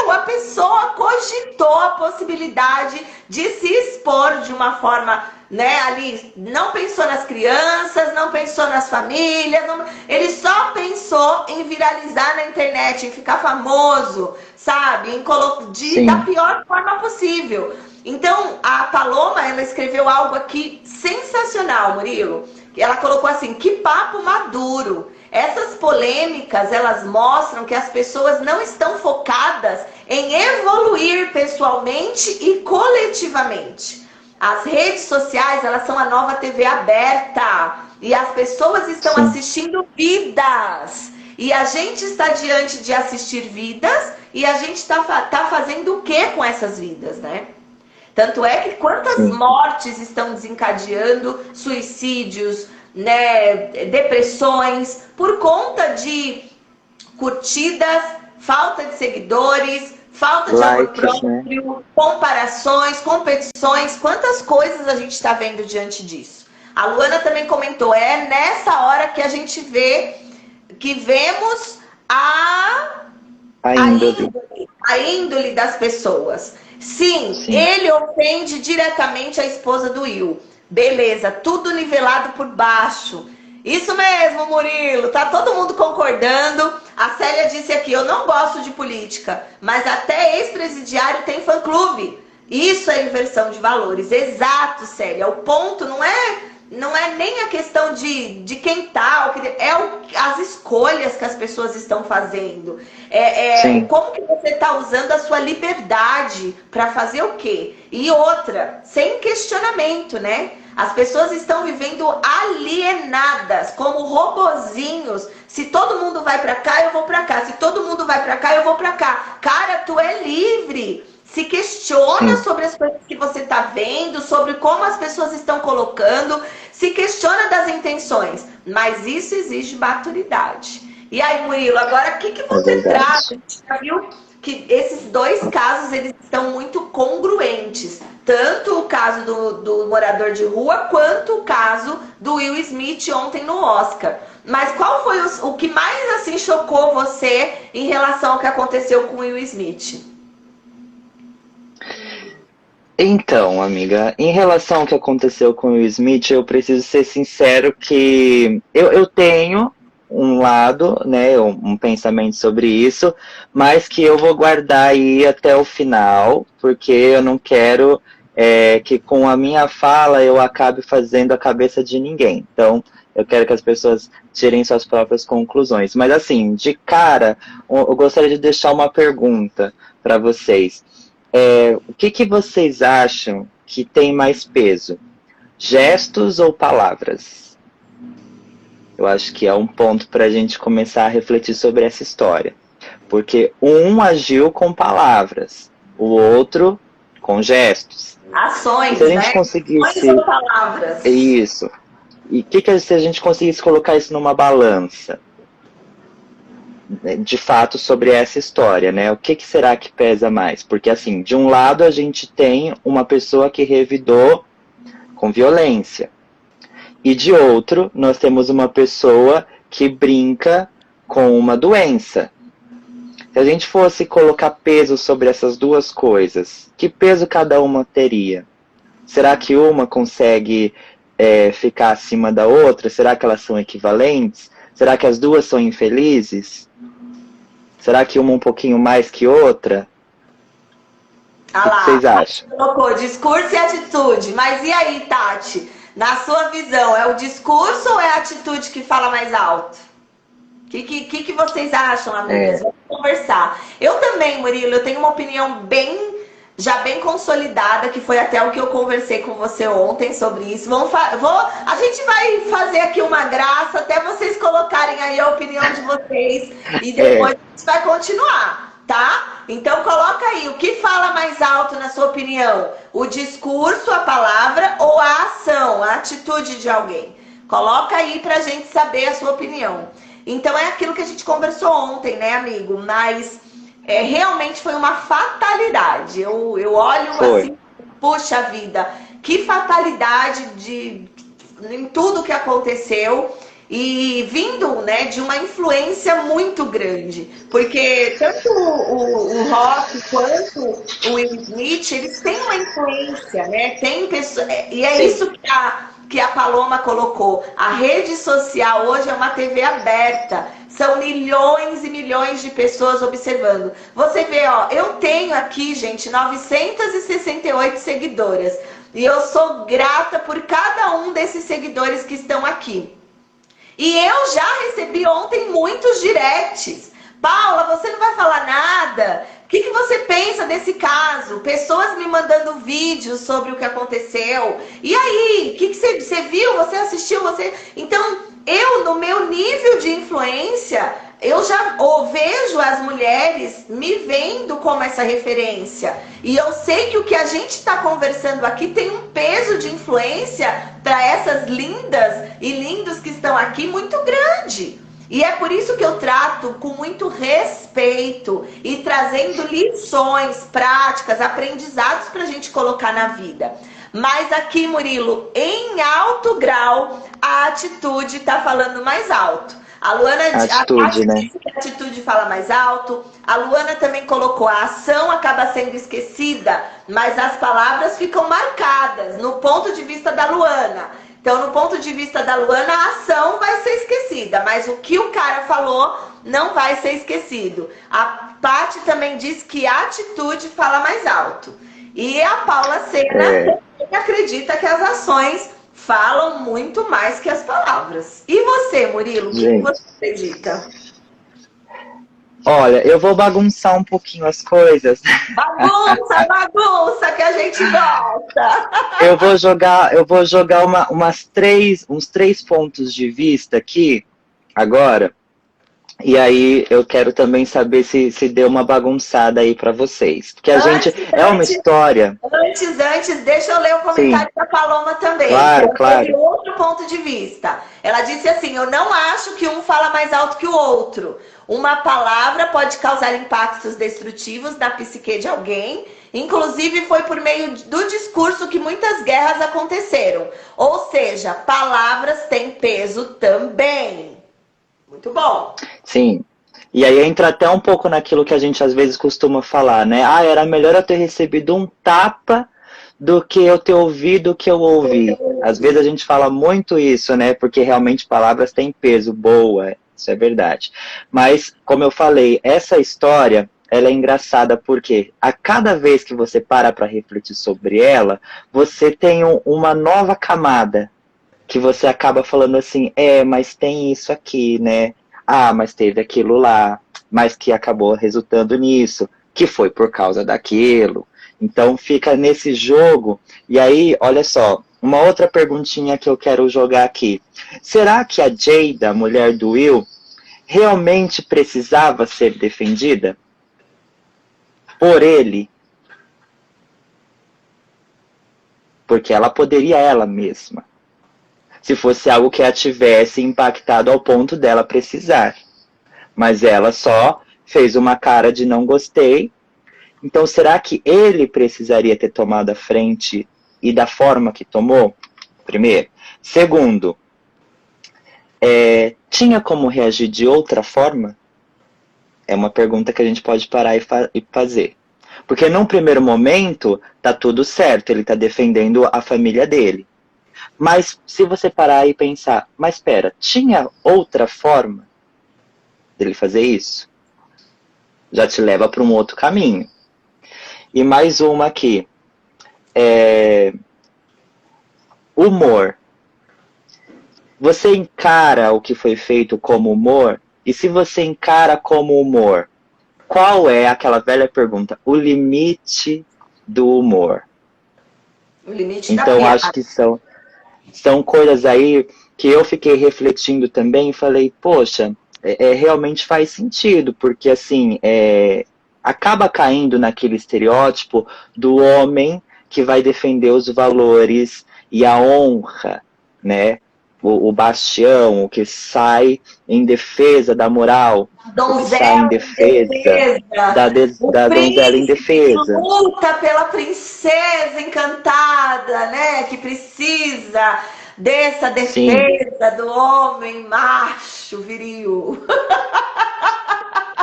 A: a pessoa cogitou a possibilidade de se expor de uma forma, né, ali, não pensou nas crianças, não pensou nas famílias, ele só pensou em viralizar na internet, em ficar famoso, sabe? Da pior forma possível. Então, a Paloma, ela escreveu algo aqui sensacional, Murilo. Ela colocou assim, que papo maduro. Essas polêmicas, elas mostram que as pessoas não estão focadas em evoluir pessoalmente e coletivamente. As redes sociais, elas são a nova TV aberta. E as pessoas estão assistindo vidas. E a gente está diante de assistir vidas e a gente está fazendo o que com essas vidas, né? Tanto é que quantas mortes estão desencadeando, suicídios, né, depressões, por conta de curtidas, falta de seguidores, falta de amor próprio, comparações, competições, quantas coisas a gente está vendo diante disso. A Luana também comentou, é nessa hora que a gente vemos a índole das pessoas. Sim, ele ofende diretamente a esposa do Will. Beleza, tudo nivelado por baixo. Isso mesmo, Murilo, tá todo mundo concordando. A Célia disse aqui, eu não gosto de política, mas até ex-presidiário tem fã-clube. Isso é inversão de valores. Exato, Célia. O ponto não é nem a questão de quem tá, as escolhas que as pessoas estão fazendo. Como que você está usando a sua liberdade para fazer o quê? E outra, sem questionamento, né? As pessoas estão vivendo alienadas, como robozinhos. Se todo mundo vai para cá, eu vou para cá. Se todo mundo vai para cá, eu vou para cá. Cara, tu é livre. Se questiona sobre as coisas que você está vendo, sobre como as pessoas estão colocando. Se questiona das intenções. Mas isso exige maturidade. E aí, Murilo, agora o que você traz? A gente já viu que esses dois casos, eles estão muito congruentes. Tanto o caso do morador de rua, quanto o caso do Will Smith ontem no Oscar. Mas qual foi o que mais assim chocou você em relação ao que aconteceu com o Will Smith?
B: Então, amiga, em relação ao que aconteceu com o Will Smith, eu preciso ser sincero que eu tenho um lado, né, um pensamento sobre isso, mas que eu vou guardar aí até o final, porque eu não quero que com a minha fala eu acabe fazendo a cabeça de ninguém. Então, eu quero que as pessoas tirem suas próprias conclusões. Mas assim, de cara, eu gostaria de deixar uma pergunta para vocês. O que vocês acham que tem mais peso? Gestos ou palavras? Eu acho que é um ponto para a gente começar a refletir sobre essa história. Porque um agiu com palavras, o outro com gestos.
A: Ações,
B: Se a gente
A: né?
B: conseguisse...
A: Ações ou palavras.
B: Isso. E se a gente conseguisse colocar isso numa balança? De fato sobre essa história, né? O que será que pesa mais? Porque assim, de um lado a gente tem uma pessoa que revidou com violência. E de outro, nós temos uma pessoa que brinca com uma doença. Se a gente fosse colocar peso sobre essas duas coisas, que peso cada uma teria? Será que uma consegue ficar acima da outra? Será que elas são equivalentes? Será que as duas são infelizes? Será que uma um pouquinho mais que outra?
A: Ah
B: o que vocês acham?
A: Colocou discurso e atitude. Mas e aí, Tati? Na sua visão, é o discurso ou é a atitude que fala mais alto? O que vocês acham, amigas? Vamos conversar. Eu também, Murilo, eu tenho uma opinião já bem consolidada, que foi até o que eu conversei com você ontem sobre isso. A gente vai fazer aqui uma graça até vocês colocarem aí a opinião de vocês e depois a gente vai continuar, tá? Então coloca aí, o que fala mais alto na sua opinião? O discurso, a palavra ou a ação, a atitude de alguém? Coloca aí pra gente saber a sua opinião. Então é aquilo que a gente conversou ontem, né, amigo? Mas realmente foi uma fatalidade. Eu olho assim, puxa vida, que fatalidade em tudo que aconteceu. E vindo, né, de uma influência muito grande. Porque tanto o Rock quanto o Will Smith, eles têm uma influência, né? Tem pessoas, e é isso que a Paloma colocou. A rede social hoje é uma TV aberta. São milhões e milhões de pessoas observando. Você vê, ó, eu tenho aqui, gente, 968 seguidoras. E eu sou grata por cada um desses seguidores que estão aqui. E eu já recebi ontem muitos directs. Paula, você não vai falar nada? O que você pensa desse caso? Pessoas me mandando vídeos sobre o que aconteceu. E aí, o que você viu? Você assistiu? Então, eu, no meu nível de influência, eu já vejo as mulheres me vendo como essa referência. E eu sei que o que a gente está conversando aqui tem um peso de influência para essas lindas e lindos que estão aqui muito grande. E é por isso que eu trato com muito respeito e trazendo lições práticas, aprendizados para a gente colocar na vida. Mas aqui, Murilo, em alto grau, a atitude está falando mais alto. A Luana
B: atitude, né?
A: Disse que a atitude fala mais alto. A Luana também colocou: a ação acaba sendo esquecida, mas as palavras ficam marcadas, no ponto de vista da Luana. Então, no ponto de vista da Luana, a ação vai ser esquecida, mas o que o cara falou não vai ser esquecido. A Paty também diz que a atitude fala mais alto. E a Paula Sena acredita que as ações falam muito mais que as palavras. E você, Murilo, o que você acredita?
B: Olha, eu vou bagunçar um pouquinho as coisas.
A: Bagunça que a gente gosta.
B: Eu vou jogar uns três pontos de vista aqui agora. E aí eu quero também saber se deu uma bagunçada aí pra vocês. Porque é uma história...
A: Antes, deixa eu ler o comentário da Paloma também.
B: Claro.
A: Outro ponto de vista. Ela disse assim: eu não acho que um fala mais alto que o outro. Uma palavra pode causar impactos destrutivos na psique de alguém. Inclusive foi por meio do discurso que muitas guerras aconteceram. Ou seja, palavras têm peso também. Muito bom.
B: Sim. E aí entra até um pouco naquilo que a gente às vezes costuma falar, né? Era melhor eu ter recebido um tapa do que eu ter ouvido o que eu ouvi. Às vezes a gente fala muito isso, né? Porque realmente palavras têm peso, boa, isso é verdade. Mas, como eu falei, essa história, ela é engraçada porque a cada vez que você para refletir sobre ela, você tem uma nova camada que você acaba falando assim, mas tem isso aqui, né? Ah, mas teve aquilo lá, mas que acabou resultando nisso, que foi por causa daquilo. Então fica nesse jogo. E aí, olha só, uma outra perguntinha que eu quero jogar aqui. Será que a Jada, a mulher do Will, realmente precisava ser defendida por ele? Porque ela poderia ela mesma, se fosse algo que a tivesse impactado ao ponto dela precisar. Mas ela só fez uma cara de não gostei. Então, será que ele precisaria ter tomado a frente e da forma que tomou? Primeiro. Segundo, tinha como reagir de outra forma? É uma pergunta que a gente pode parar e fazer. Porque num primeiro momento, tá tudo certo, ele tá defendendo a família dele. Mas se você parar e pensar, mas espera, tinha outra forma dele fazer isso? Já te leva para um outro caminho. E mais uma aqui. Humor. Você encara o que foi feito como humor? E se você encara como humor, qual é aquela velha pergunta? O limite do humor.
A: O limite da
B: Então,
A: piada.
B: acho que são coisas aí que eu fiquei refletindo também e falei, poxa, realmente faz sentido, porque assim, acaba caindo naquele estereótipo do homem que vai defender os valores e a honra, né? O bastião, o que sai em defesa da moral, o que sai em defesa da donzela indefesa.
A: Luta pela princesa encantada, né? Que precisa dessa defesa do homem macho viril.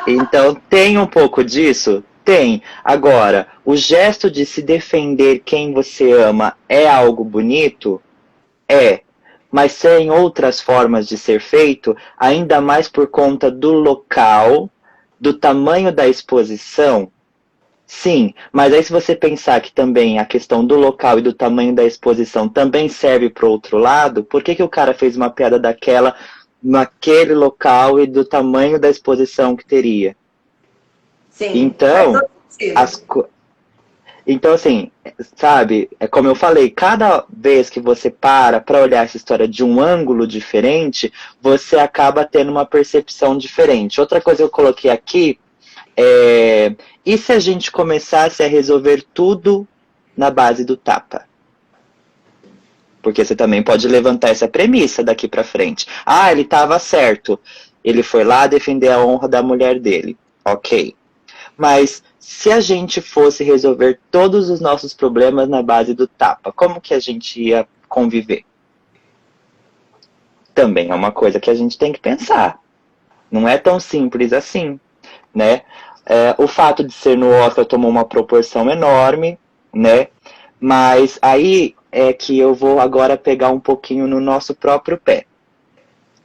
B: Então, tem um pouco disso? Tem. Agora, o gesto de se defender quem você ama é algo bonito? É. Mas tem outras formas de ser feito, ainda mais por conta do local, do tamanho da exposição? Sim, mas aí se você pensar que também a questão do local e do tamanho da exposição também serve para o outro lado, por que o cara fez uma piada daquela naquele local e do tamanho da exposição que teria?
A: Sim,
B: então, então, assim, sabe, é como eu falei, cada vez que você para olhar essa história de um ângulo diferente, você acaba tendo uma percepção diferente. Outra coisa que eu coloquei aqui e se a gente começasse a resolver tudo na base do tapa? Porque você também pode levantar essa premissa daqui pra frente. Ah, ele estava certo. Ele foi lá defender a honra da mulher dele. Ok. Mas se a gente fosse resolver todos os nossos problemas na base do tapa, como que a gente ia conviver? Também é uma coisa que a gente tem que pensar. Não é tão simples assim, né? O fato de ser no Oscar tomou uma proporção enorme, né? Mas aí é que eu vou agora pegar um pouquinho no nosso próprio pé.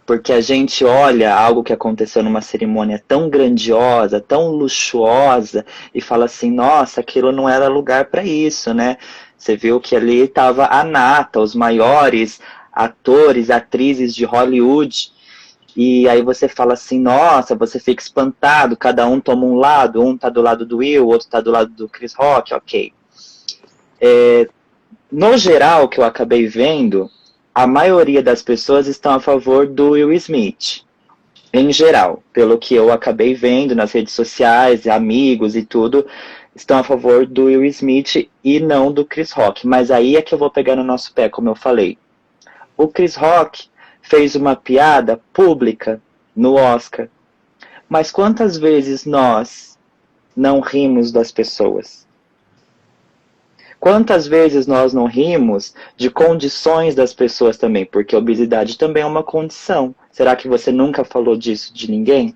B: Porque a gente olha algo que aconteceu numa cerimônia tão grandiosa, tão luxuosa, e fala assim, nossa, aquilo não era lugar para isso, né? Você viu que ali estava a nata, os maiores atores, atrizes de Hollywood. E aí você fala assim, nossa, você fica espantado, cada um toma um lado, um tá do lado do Will, outro tá do lado do Chris Rock, ok. No geral, que eu acabei vendo, a maioria das pessoas estão a favor do Will Smith. Em geral, pelo que eu acabei vendo nas redes sociais, amigos e tudo, estão a favor do Will Smith e não do Chris Rock. Mas aí é que eu vou pegar no nosso pé, como eu falei. O Chris Rock fez uma piada pública no Oscar. Mas quantas vezes nós não rimos das pessoas? Quantas vezes nós não rimos de condições das pessoas também? Porque a obesidade também é uma condição. Será que você nunca falou disso de ninguém?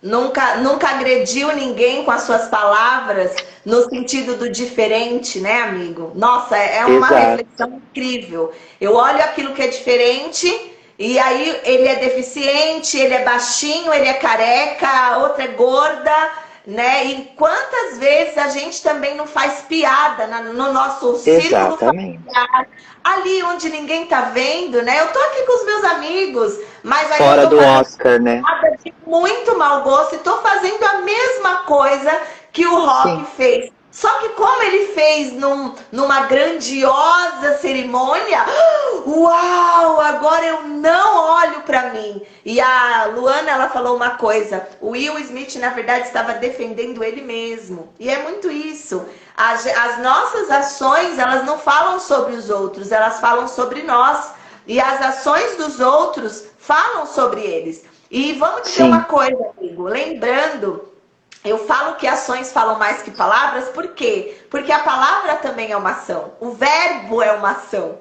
A: nunca agrediu ninguém com as suas palavras, no sentido do diferente, né, amigo? Nossa, é uma
B: Exato.
A: reflexão incrível. Eu olho aquilo que é diferente, e aí ele é deficiente, ele é baixinho, ele é careca, a outra é gorda, né? E quantas vezes a gente também não faz piada no nosso círculo
B: Exatamente.
A: familiar, ali onde ninguém tá vendo, né? Eu tô aqui com os meus amigos, mas aí eu
B: Fora
A: tô
B: do
A: fazendo
B: Oscar, né?
A: piada de muito mau gosto e tô fazendo a mesma coisa que o Rock
B: Sim,
A: fez. Só que como ele fez numa grandiosa cerimônia, uau, agora eu não olho para mim. E a Luana, ela falou uma coisa, o Will Smith, na verdade, estava defendendo ele mesmo. E é muito isso. As nossas ações, elas não falam sobre os outros, elas falam sobre nós. E as ações dos outros falam sobre eles. E vamos dizer uma
B: sim,
A: coisa, amigo, lembrando, eu falo que ações falam mais que palavras, por quê? Porque a palavra também é uma ação, o verbo é uma ação.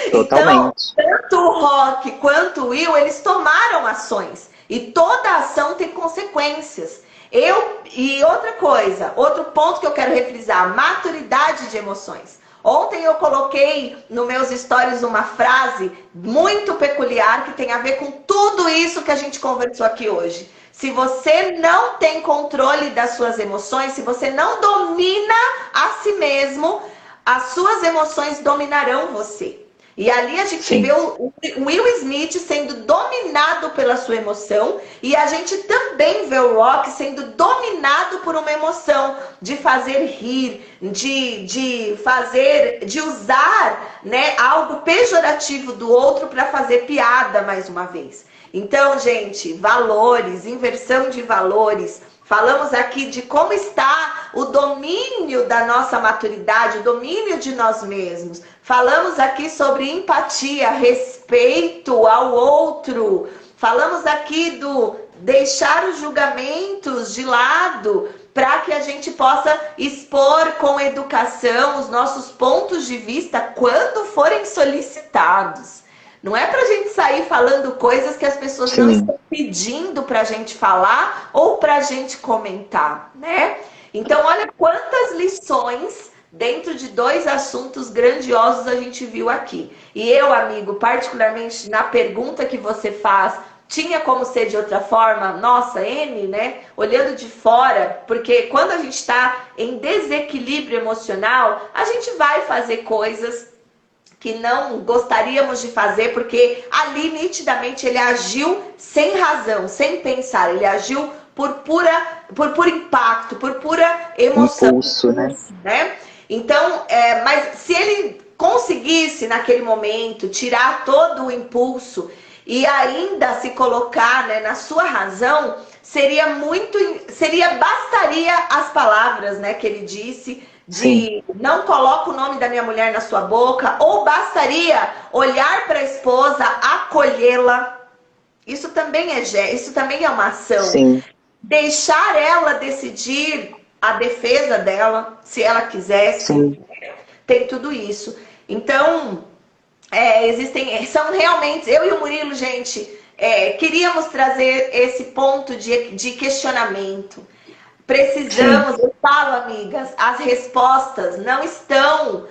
A: Então,
B: totalmente.
A: tanto o Rock quanto o Will, eles tomaram ações. E toda ação tem consequências. E outra coisa, outro ponto que eu quero refrisar, maturidade de emoções. Ontem eu coloquei nos meus stories uma frase muito peculiar que tem a ver com tudo isso que a gente conversou aqui hoje. Se você não tem controle das suas emoções, se você não domina a si mesmo, as suas emoções dominarão você. E ali a gente vê
B: Sim,
A: o Will Smith sendo dominado pela sua emoção, e a gente também vê o Rock sendo dominado por uma emoção de fazer rir, de usar, né, algo pejorativo do outro para fazer piada mais uma vez. Então, gente, valores, inversão de valores. Falamos aqui de como está o domínio da nossa maturidade, o domínio de nós mesmos. Falamos aqui sobre empatia, respeito ao outro. Falamos aqui do deixar os julgamentos de lado para que a gente possa expor com educação os nossos pontos de vista quando forem solicitados. Não é pra gente sair falando coisas que as pessoas não
B: sim,
A: estão pedindo pra gente falar ou pra gente comentar, né? Então, olha quantas lições dentro de dois assuntos grandiosos a gente viu aqui. E eu, amigo, particularmente na pergunta que você faz, tinha como ser de outra forma? Nossa, N, né? Olhando de fora, porque quando a gente está em desequilíbrio emocional, a gente vai fazer coisas que não gostaríamos de fazer, porque ali nitidamente ele agiu sem razão, sem pensar, ele agiu por puro impacto, por pura emoção,
B: impulso, né?
A: né? Então, mas se ele conseguisse naquele momento tirar todo o impulso e ainda se colocar, né, na sua razão, bastaria as palavras, né, que ele disse,
B: Sim,
A: de não coloca o nome da minha mulher na sua boca, ou bastaria olhar para a esposa, acolhê-la. Isso também é uma ação.
B: sim,
A: Deixar ela decidir a defesa dela, se ela quisesse.
B: sim,
A: Tem tudo isso. Então, são realmente, eu e o Murilo, gente, queríamos trazer esse ponto de questionamento.
B: sim,
A: Precisamos, eu falo, amigas, as respostas não estão,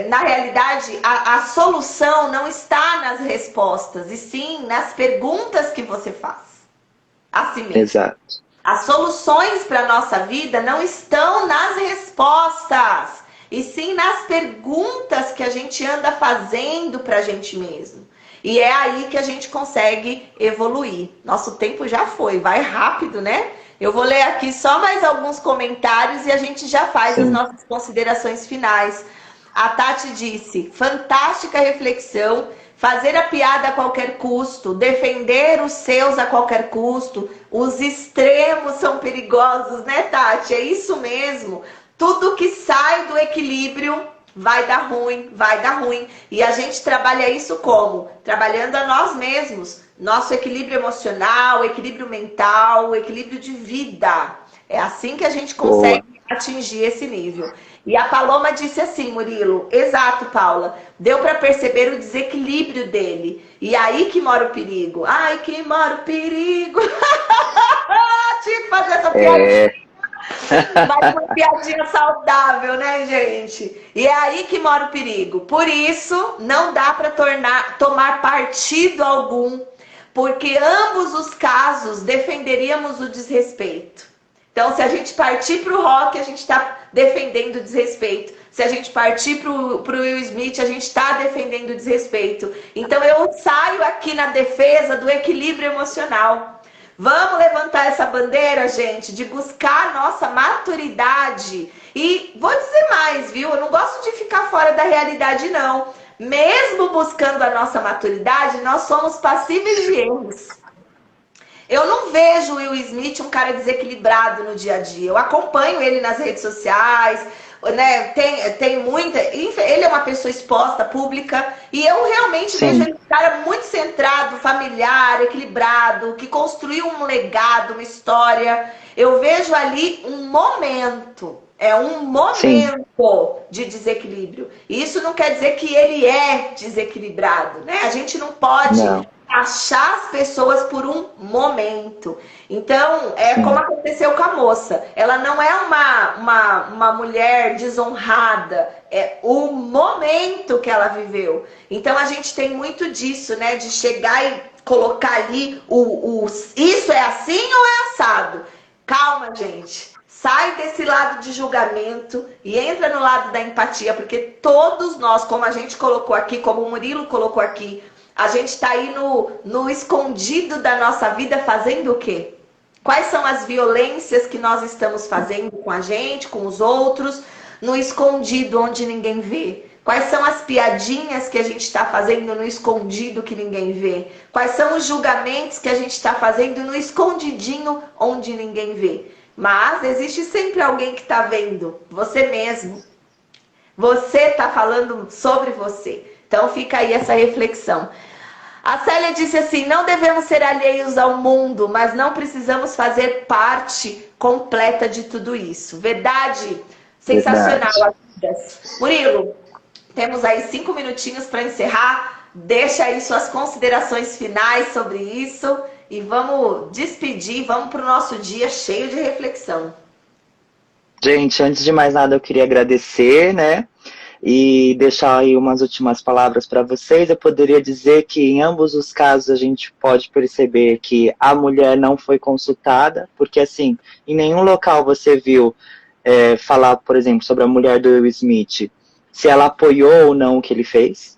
A: na realidade, a solução não está nas respostas, e sim nas perguntas que você faz a si mesmo.
B: exato.
A: As soluções para a nossa vida não estão nas respostas, e sim nas perguntas que a gente anda fazendo para a gente mesmo. E é aí que a gente consegue evoluir. Nosso tempo já foi, vai rápido, né? Eu vou ler aqui só mais alguns comentários e a gente já faz as
B: Sim,
A: nossas considerações finais. A Tati disse, fantástica reflexão, fazer a piada a qualquer custo, defender os seus a qualquer custo, os extremos são perigosos, né, Tati? É isso mesmo. Tudo que sai do equilíbrio vai dar ruim, vai dar ruim. E a gente trabalha isso como? Trabalhando a nós mesmos. Nosso equilíbrio emocional, equilíbrio mental, equilíbrio de vida. É assim que a gente consegue
B: boa.
A: atingir esse nível. E a Paloma disse assim, Murilo, exato, Paula, deu para perceber o desequilíbrio dele. E aí que mora o perigo. Ai, que mora o perigo. Tinha que fazer essa piadinha. Mas uma piadinha saudável, né, gente? E é aí que mora o perigo. Por isso, não dá para tomar partido algum, porque ambos os casos defenderíamos o desrespeito. Então, se a gente partir para o rock, a gente está defendendo o desrespeito. Se a gente partir para o Will Smith, a gente está defendendo o desrespeito. Então, eu saio aqui na defesa do equilíbrio emocional. Vamos levantar essa bandeira, gente, de buscar a nossa maturidade. E vou dizer mais, viu? Eu não gosto de ficar fora da realidade, não. Mesmo buscando a nossa maturidade, nós somos passíveis de erros. Eu não vejo o Will Smith um cara desequilibrado no dia a dia. Eu acompanho ele nas redes sociais, né? Tem muita. Ele é uma pessoa exposta, pública, e eu realmente vejo ele um cara muito centrado, familiar, equilibrado, que construiu um legado, uma história. Eu vejo ali um momento. É um momento de desequilíbrio. E isso não quer dizer que ele é desequilibrado, né? A gente não pode achar as pessoas por um momento. Então, como aconteceu com a moça. Ela não é uma mulher desonrada. É o momento que ela viveu. Então, a gente tem muito disso, né? De chegar e colocar ali isso é assim ou é assado? Calma, gente. Sai desse lado de julgamento e entra no lado da empatia, porque todos nós, como a gente colocou aqui, como o Murilo colocou aqui, a gente está aí no escondido da nossa vida fazendo o quê? Quais são as violências que nós estamos fazendo com a gente, com os outros, no escondido onde ninguém vê? Quais são as piadinhas que a gente está fazendo no escondido que ninguém vê? Quais são os julgamentos que a gente está fazendo no escondidinho onde ninguém vê? Mas existe sempre alguém que está vendo, você mesmo. Você está falando sobre você. Então fica aí essa reflexão. A Célia disse assim, não devemos ser alheios ao mundo, mas não precisamos fazer parte completa de tudo isso. Verdade? Sensacional. Verdade. Murilo, temos aí 5 minutinhos para encerrar. Deixa aí suas considerações finais sobre isso. E vamos despedir, vamos para o nosso dia cheio de reflexão.
B: Gente, antes de mais nada eu queria agradecer, né? E deixar aí umas últimas palavras para vocês. Eu poderia dizer que em ambos os casos a gente pode perceber que a mulher não foi consultada, porque assim, em nenhum local você viu falar, por exemplo, sobre a mulher do Will Smith, se ela apoiou ou não o que ele fez.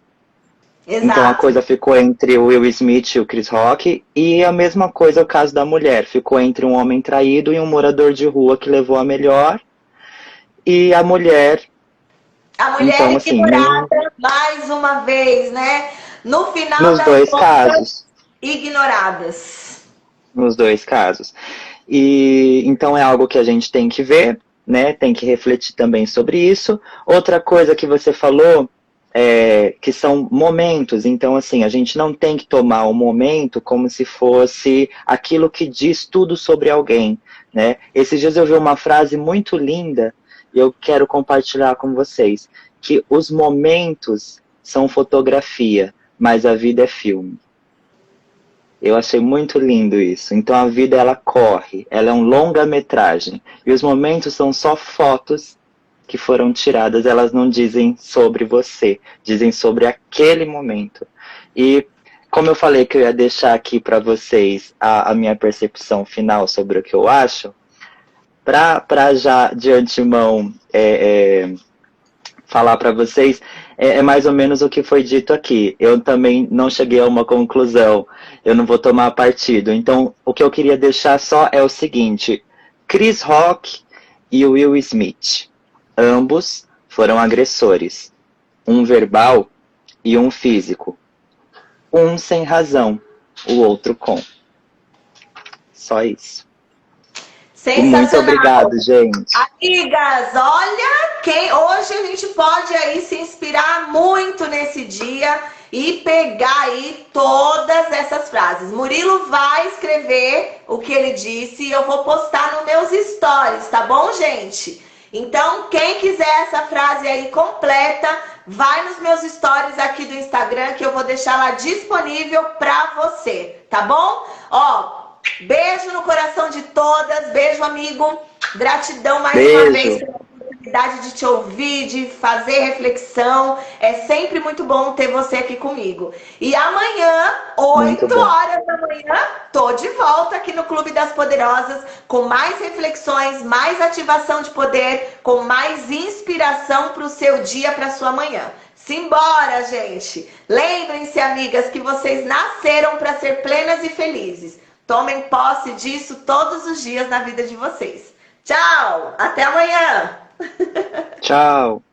B: Exato. Então a coisa ficou entre o Will Smith e o Chris Rock, e a mesma coisa o caso da mulher, ficou entre um homem traído e um morador de rua que levou a melhor, e a mulher então,
A: ignorada, assim, mais uma vez, né? No final
B: nos dois casos.
A: Ignoradas.
B: Nos dois casos. E então é algo que a gente tem que ver, né? Tem que refletir também sobre isso. Outra coisa que você falou que são momentos, então assim, a gente não tem que tomar o momento como se fosse aquilo que diz tudo sobre alguém, né? Esses dias eu vi uma frase muito linda e eu quero compartilhar com vocês, que os momentos são fotografia, mas a vida é filme. Eu achei muito lindo isso. Então a vida ela corre, ela é um longa-metragem, e os momentos são só fotos que foram tiradas, elas não dizem sobre você, dizem sobre aquele momento. E como eu falei que eu ia deixar aqui para vocês a minha percepção final sobre o que eu acho, para já de antemão falar para vocês, é mais ou menos o que foi dito aqui. Eu também não cheguei a uma conclusão, eu não vou tomar partido. Então, o que eu queria deixar só é o seguinte, Chris Rock e Will Smith, ambos foram agressores, um verbal e um físico. Um sem razão, o outro com. Só isso. Muito obrigado, gente.
A: Amigas, olha, hoje a gente pode aí se inspirar muito nesse dia e pegar aí todas essas frases. Murilo vai escrever o que ele disse e eu vou postar nos meus stories, tá bom, gente? Então, quem quiser essa frase aí completa, vai nos meus stories aqui do Instagram que eu vou deixar lá disponível pra você, tá bom? Ó, beijo no coração de todas, beijo, amigo. Gratidão mais uma vez
B: Beijo.
A: pela oportunidade de te ouvir, de fazer reflexão. É sempre muito bom ter você aqui comigo. E amanhã,
B: Muito
A: 8
B: bom.
A: horas da manhã, tô de volta aqui no Clube das Poderosas com mais reflexões, mais ativação de poder, com mais inspiração para o seu dia, para sua manhã. Simbora, gente! Lembrem-se, amigas, que vocês nasceram para ser plenas e felizes. Tomem posse disso todos os dias na vida de vocês. Tchau! Até amanhã!
B: Tchau.